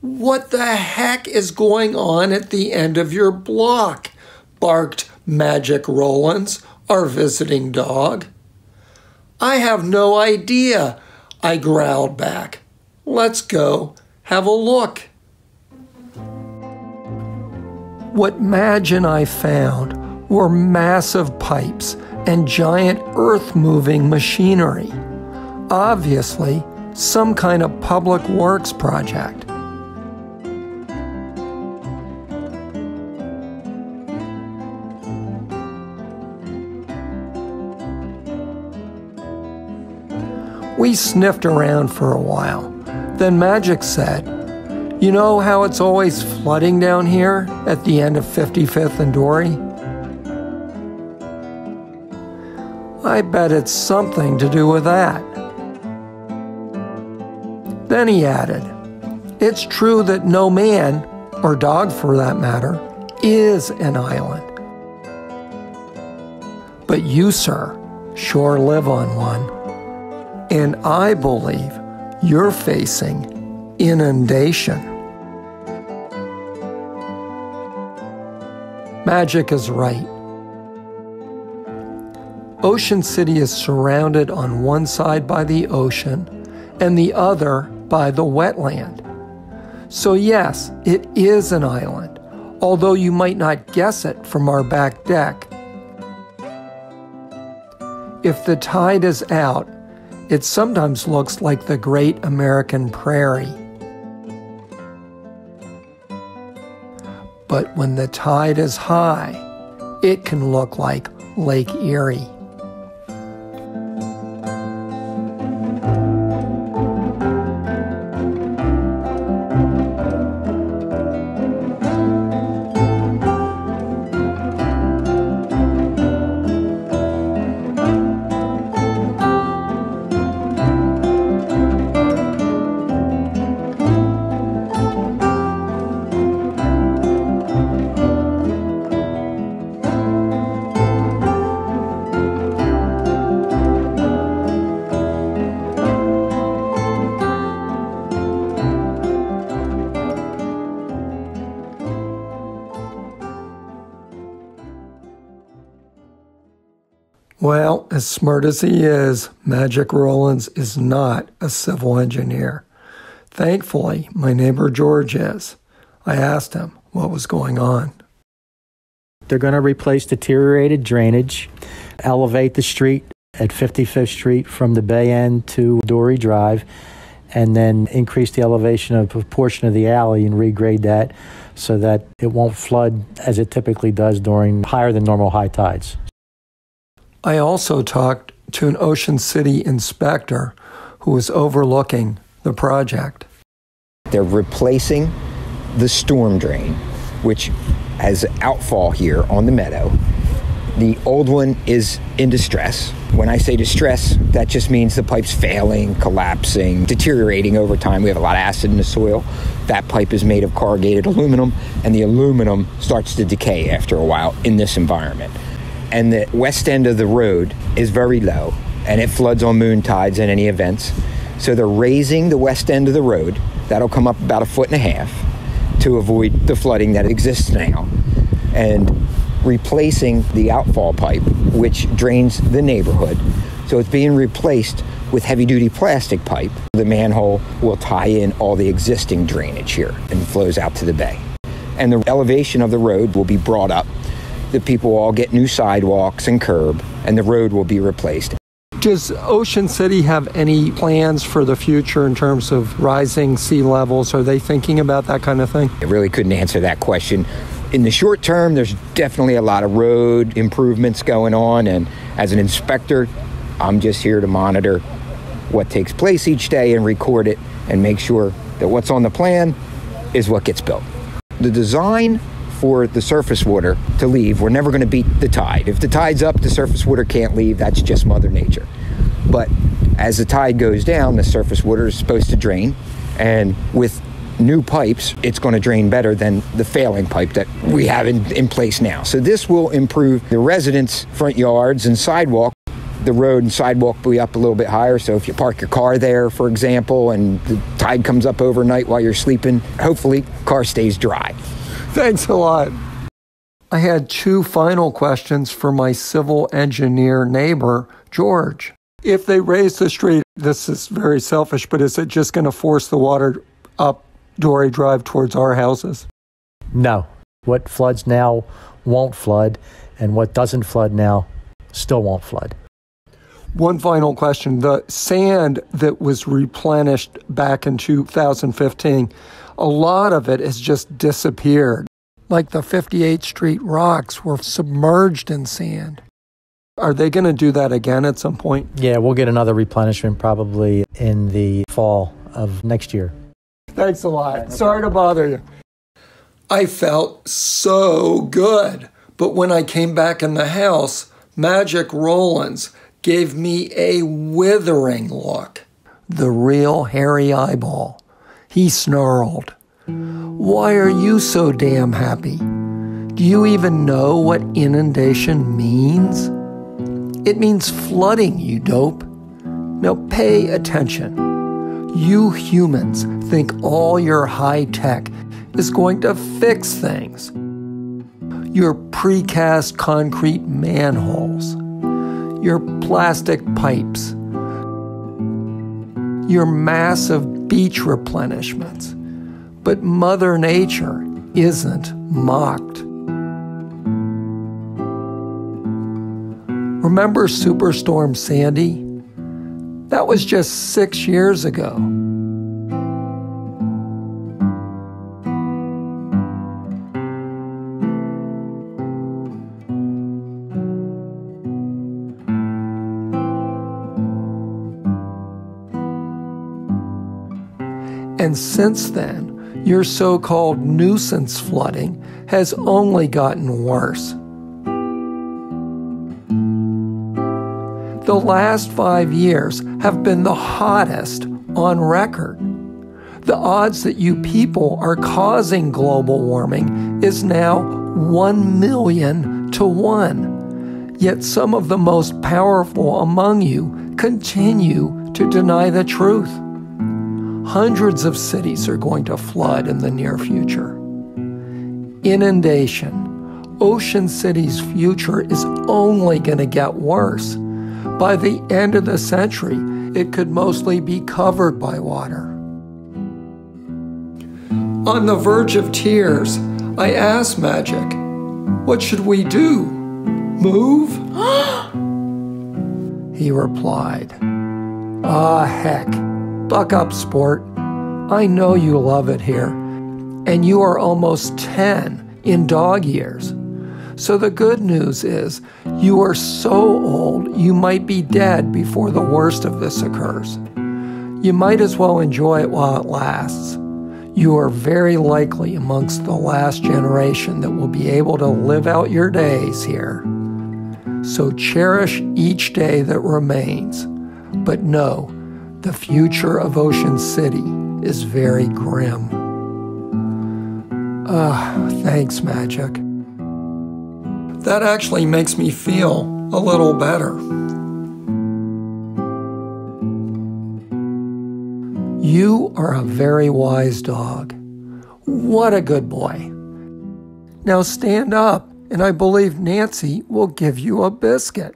"What the heck is going on at the end of your block?" barked Magic Rowlands, our visiting dog. "I have no idea," I growled back. "Let's go have a look." What Madge and I found were massive pipes and giant earth-moving machinery. Obviously, some kind of public works project. We sniffed around for a while. Then Magic said, "You know how it's always flooding down here at the end of 55th and Dory? I bet it's something to do with that." Then he added, "It's true that no man, or dog for that matter, is an island. But you, sir, sure live on one. And I believe you're facing inundation." Magic is right. Ocean City is surrounded on one side by the ocean and the other by the wetland. So yes, it is an island, although you might not guess it from our back deck. If the tide is out, it sometimes looks like the Great American Prairie. But when the tide is high, it can look like Lake Erie. Well, as smart as he is, Magic Rowlands is not a civil engineer. Thankfully, my neighbor George is. I asked him what was going on. They're going to replace deteriorated drainage, elevate the street at 55th Street from the Bay End to Dory Drive, and then increase the elevation of a portion of the alley and regrade that so that it won't flood as it typically does during higher than normal high tides. I also talked to an Ocean City inspector who was overlooking the project. They're replacing the storm drain, which has outfall here on the meadow. The old one is in distress. When I say distress, that just means the pipe's failing, collapsing, deteriorating over time. We have a lot of acid in the soil. That pipe is made of corrugated aluminum, and the aluminum starts to decay after a while in this environment. And the west end of the road is very low, and it floods on moon tides and any events. So they're raising the west end of the road. That'll come up about 1.5 feet to avoid the flooding that exists now, and replacing the outfall pipe, which drains the neighborhood. So it's being replaced with heavy-duty plastic pipe. The manhole will tie in all the existing drainage here and flows out to the bay. And the elevation of the road will be brought up. The people will all get new sidewalks and curb, and the road will be replaced. Does Ocean City have any plans for the future in terms of rising sea levels? Are they thinking about that kind of thing? I really couldn't answer that question. In the short term, there's definitely a lot of road improvements going on, and as an inspector, I'm just here to monitor what takes place each day and record it and make sure that what's on the plan is what gets built. The design for the surface water to leave, we're never going to beat the tide. If the tide's up, the surface water can't leave. That's just Mother Nature. But as the tide goes down, the surface water is supposed to drain, and with new pipes, it's going to drain better than the failing pipe that we have in place now. So this will improve the residents' front yards and sidewalk the road and sidewalk will be up a little bit higher. So if you park your car there, for example, and the tide comes up overnight while you're sleeping, hopefully car stays dry. Thanks a lot. I had 2 final questions for my civil engineer neighbor, George. If they raise the street, this is very selfish, but is it just going to force the water up Dory Drive towards our houses? No. What floods now won't flood, and what doesn't flood now still won't flood. One final question. The sand that was replenished back in 2015, a lot of it has just disappeared. Like the 58th Street rocks were submerged in sand. Are they going to do that again at some point? Yeah, we'll get another replenishment probably in the fall of next year. Thanks a lot. Sorry to bother you. I felt so good. But when I came back in the house, Magic Rowlands gave me a withering look. The real hairy eyeball. He snarled. "Why are you so damn happy? Do you even know what inundation means? It means flooding, you dope. Now pay attention. You humans think all your high tech is going to fix things. Your precast concrete manholes, your plastic pipes, your massive beach replenishments. But Mother Nature isn't mocked. Remember Superstorm Sandy? That was just 6 years ago. And since then, your so-called nuisance flooding has only gotten worse. The last 5 years have been the hottest on record. The odds that you people are causing global warming is now 1,000,000 to 1. Yet some of the most powerful among you continue to deny the truth. Hundreds of cities are going to flood in the near future. Inundation. Ocean City's future is only going to get worse. By the end of the century, it could mostly be covered by water. On the verge of tears, I asked Magic, "What should we do? Move?" He replied, "Ah, heck. Buck up, sport. I know you love it here, and you are almost 10 in dog years. So the good news is you are so old you might be dead before the worst of this occurs. You might as well enjoy it while it lasts. You are very likely amongst the last generation that will be able to live out your days here. So cherish each day that remains, but know the future of Ocean City is very grim." Thanks, Magic. That actually makes me feel a little better. You are a very wise dog. What a good boy. Now stand up, and I believe Nancy will give you a biscuit.